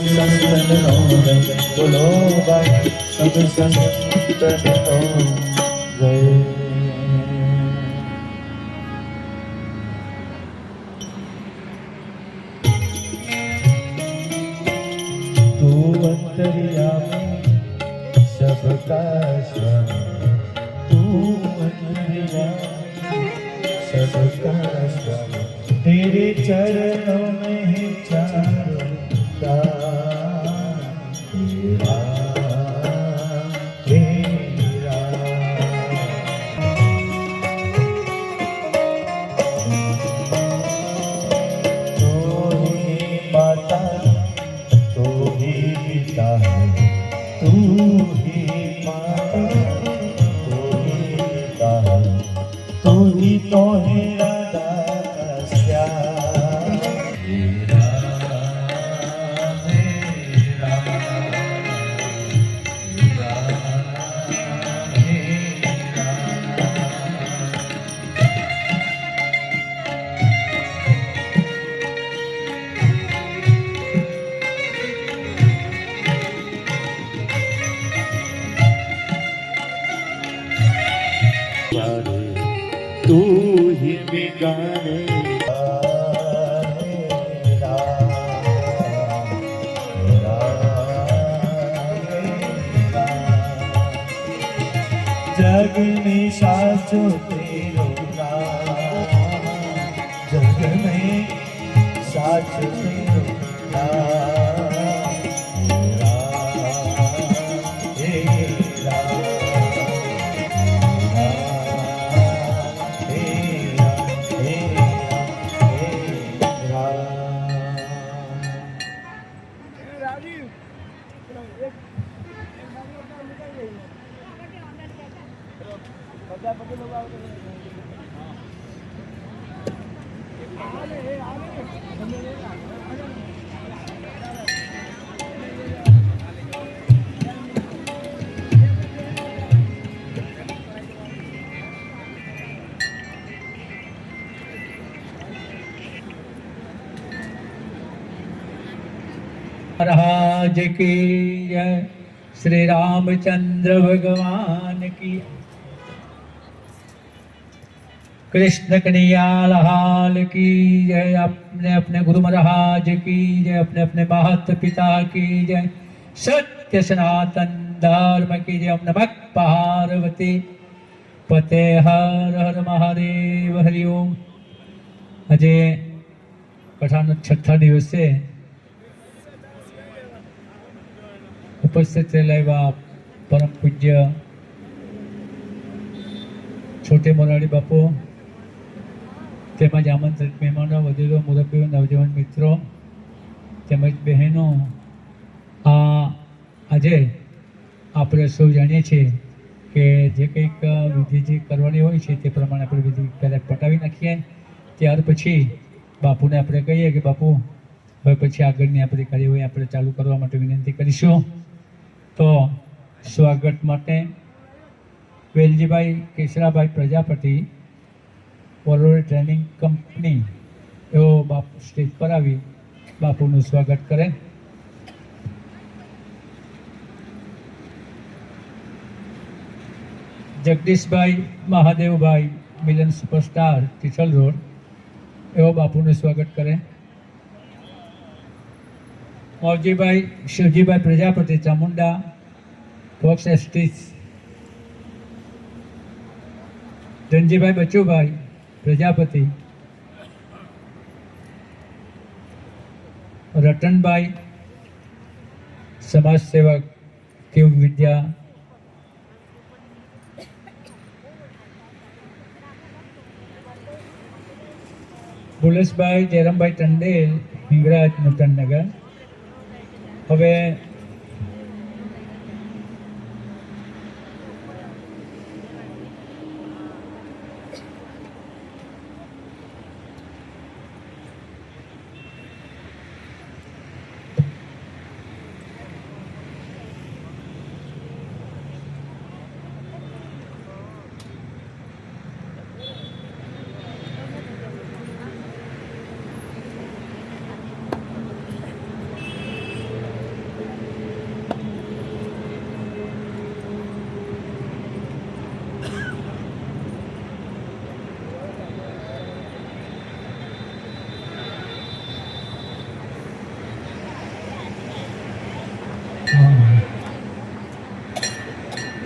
સંતનો બોલો ભાઈ સબ સંતનો જય. तू अंतर्यामी सबका स्वामी, तू अंतर्यामी सबका स्वामी, तेरे चरणों में है चारों धाम, तेरा तो ही माता तू ही पिता है, तू ही माता तू ही पिता है, तू ही तो है राधा का श्याम, तेरा मेरा तेरा मेरा. तू ही बिगाड़े जग में साचो तेरो नाम, जग में साचो तेरो नाम, तेरा महाराज की जय, श्री रामचंद्र भगवान की, कृष्ण कन्हैया लाल की जय, अपने अपने गुरु महाराज की जय, अपने अपने माता पिता की जय, सत्य सनातन धर्म की जय. ओम नमः पार्वती पते हर हर महादेव हरि ओम. આજે કથાનો છઠ્ઠા દિવસે ઉપસ્થિત રહેલા એવા પરમ પૂજ્ય છોટે મોરારી બાપુ તેમજ આમંત્રિત મહેમાનો, વડીલો, મુરબ્બીઓ, નવજવાન મિત્રો તેમજ બહેનો, આજે આપણે સૌ જાણીએ છીએ કે જે કંઈક વિધિ જે કરવાની હોય છે તે પ્રમાણે આપણે વિધિ પહેલાં પટાવી નાખીએ, ત્યાર પછી બાપુને આપણે કહીએ કે બાપુ હવે પછી આગળની આપણી કાર્યવાહી આપણે ચાલુ કરવા માટે વિનંતી કરીશું. તો સ્વાગત માટે વેલજીભાઈ કેશરાભાઈ પ્રજાપતિ વલોરી ટ્રેનિંગ કંપની એવો બાપુ સ્ટેજ પર આવી બાપુનું સ્વાગત કરે. જગદીશભાઈ મહાદેવભાઈ મિલન સુપરસ્ટાર તિથલ રોડ એવો બાપુનું સ્વાગત કરે. મૌજીભાઈ શિવજીભાઈ પ્રજાપતિ ચામુંડા ફોક્સ એસ્ટીસ. ધનજીભાઈ બચુભાઈ પ્રજાપતિ. રતનભાઈ સમાજ સેવક કેવ વિદ્યા. ભુલેશભાઈ જયરામભાઈ ટંડેલ હિંગરાજ નૂતનનગર. હવે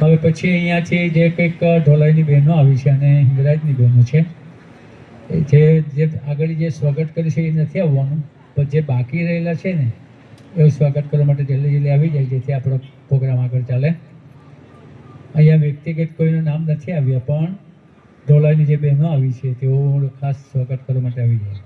હવે પછી અહીંયાથી જે કંઈક ઢોલાઈની બહેનો આવી છે અને હિંગરાજની બહેનો છે, જે આગળ જે સ્વાગત કરે છે એ નથી આવવાનું, પણ જે બાકી રહેલા છે ને એવું સ્વાગત કરવા માટે જલ્દી જલ્દી આવી જાય, જેથી આપણો પ્રોગ્રામ આગળ ચાલે. અહીંયા વ્યક્તિગત કોઈનું નામ નથી આવ્યા, પણ ઢોલાઈની જે બહેનો આવી છે તેઓ ખાસ સ્વાગત કરવા માટે આવી જાય.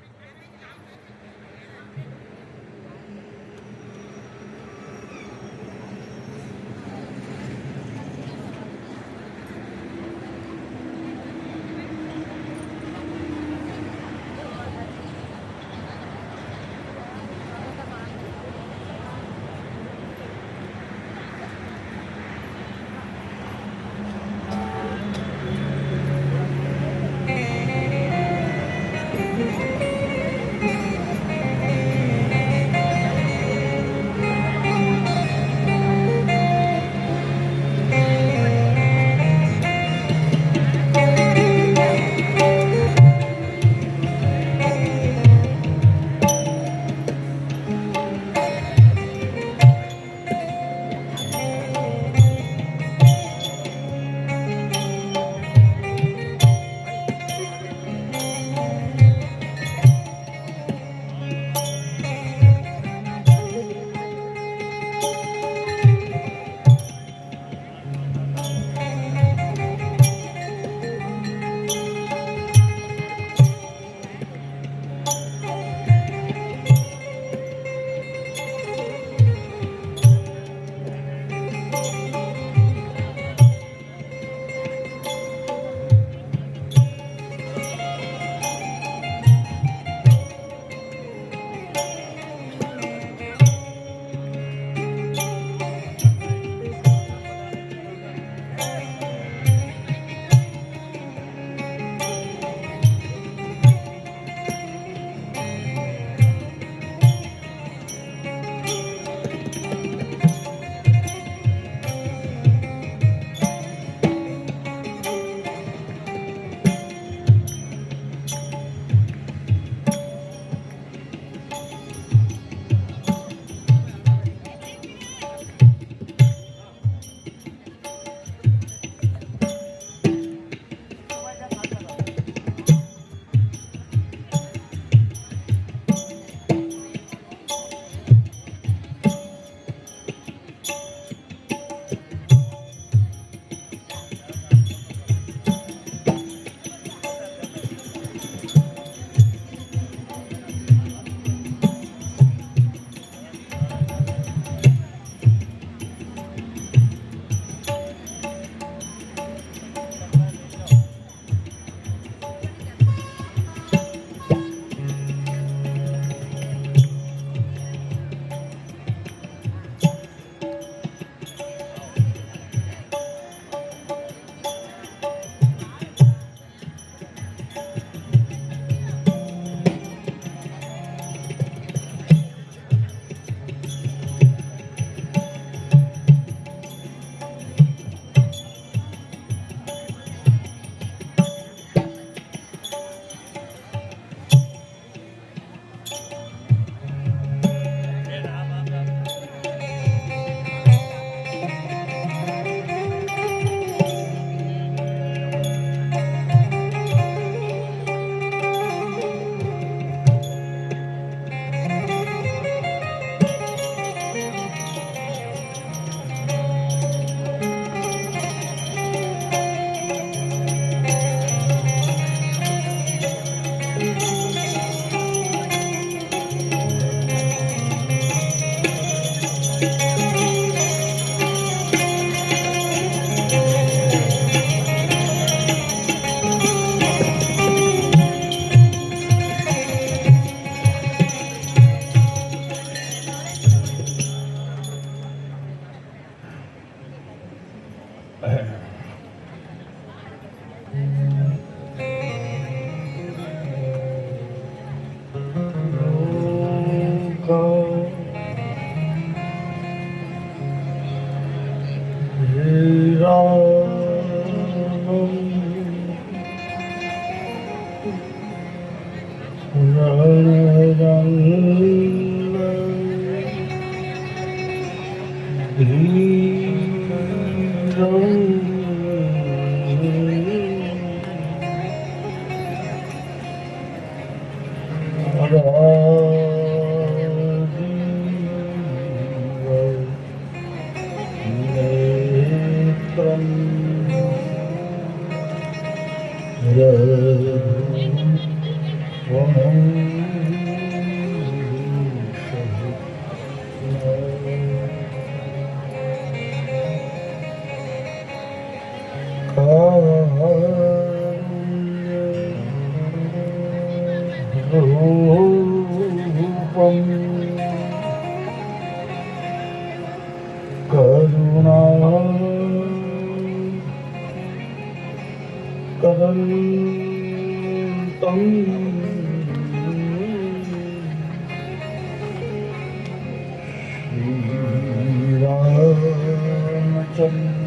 श्रीरामचन्द्रं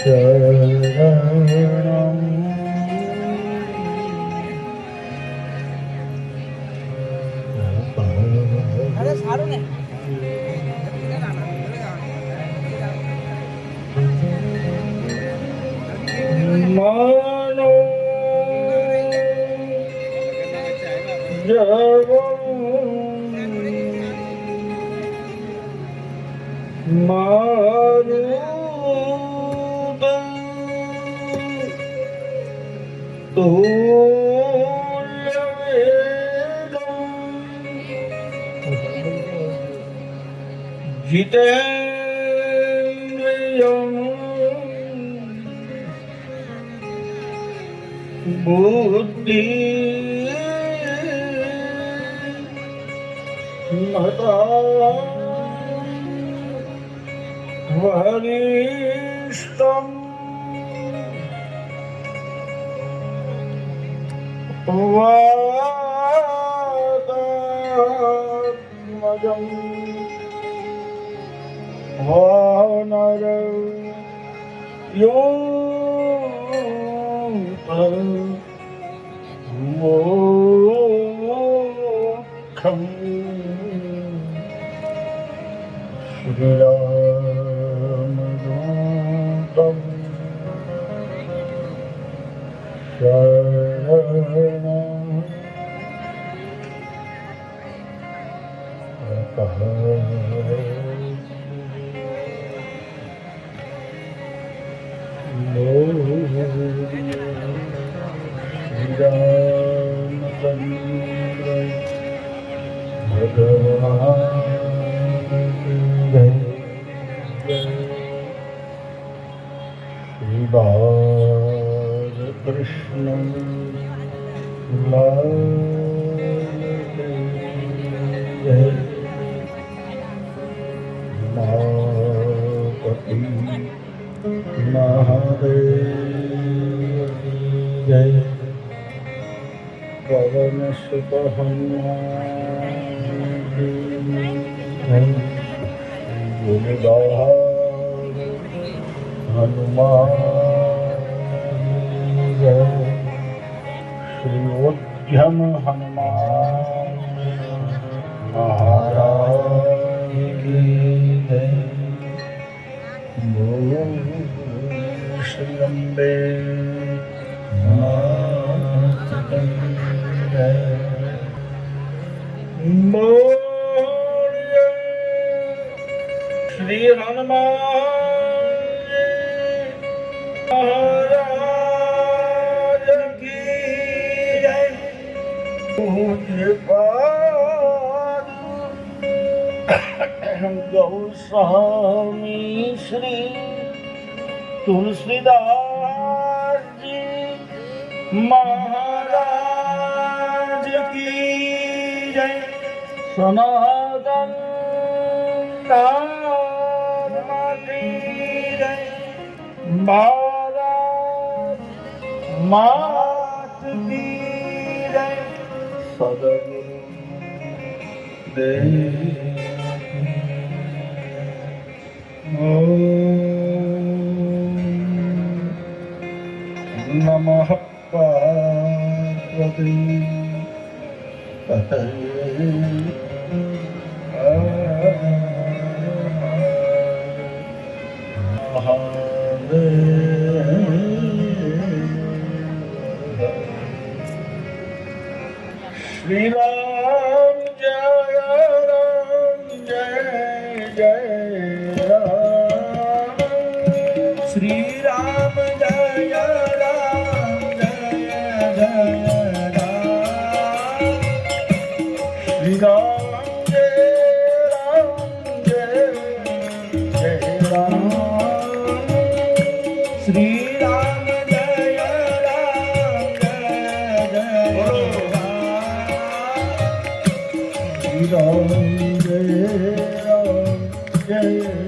शरणं અરે સારું ને માનો जितेन्द्रियं बुद्धि मता वरिष्ठं वातात्मजम् वानर मोक्षं श्रीरामदूतं शरणं श्रीरामचन्द्र भगवान् जय श्रीबालकृष्ण लाल जय उमापति महादेव जय पवन सुत हनुमान गुणगार हनुमान जय श्रीयोध्यम हनुमान महाराज की जय बोलो श्री अम्बे मात की जय बोलिए श्री हनुमान महाराज की जय पूज्य गौस्वामी श्री तुलसीदास जी महाराज की जय सनातन धर्म की जय भारत मात की जय सदगुरु देव नमः पार्वती पतये Shri Ram Jaya Ram Jai Jai Ram Shri Ram Jaya Ram Jaya Jaya Ram Shri Ram Jaya Ram Jai Jai Ram Shri Ram Jaya Ram Jaya Jai Ram Shri Ram Jaya Ram Jaya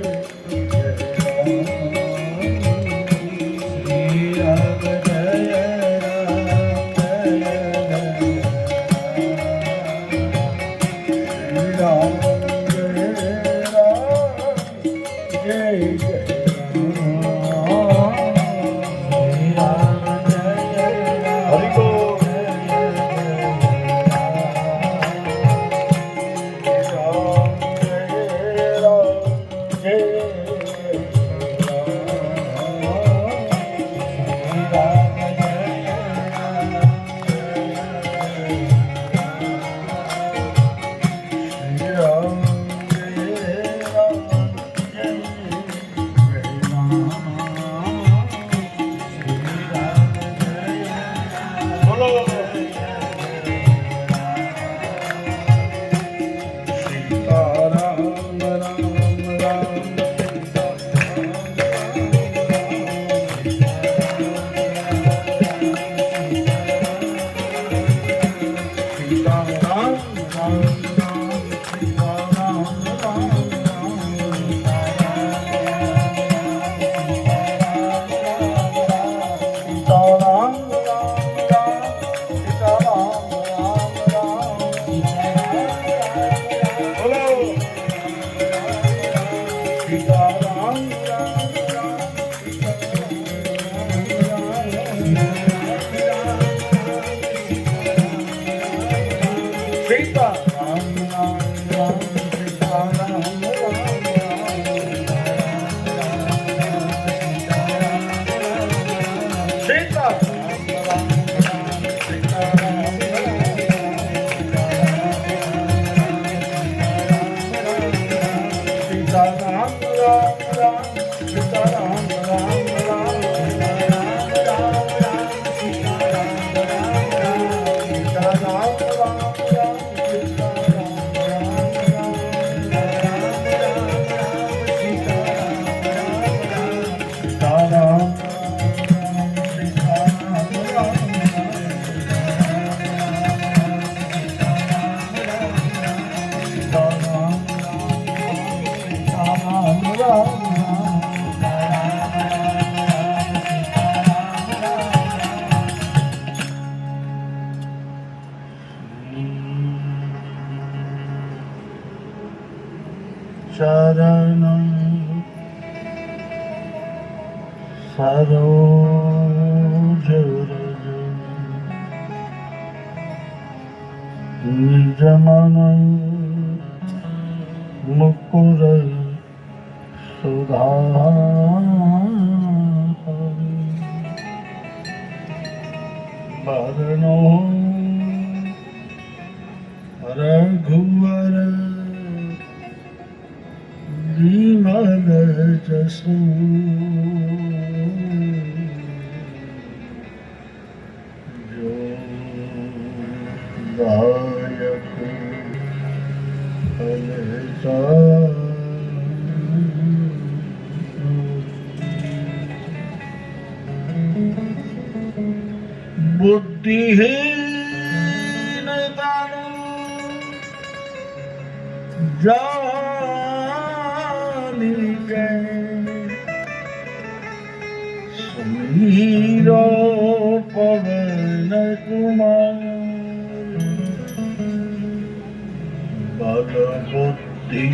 Sharanam Sarojaraja Nijamana Mukura Sudhari Barano Raghuvara Vimal Jasu Dayak Alesa Buddhihin Tanu Jani Samiro Pavana Kumar Bhagavati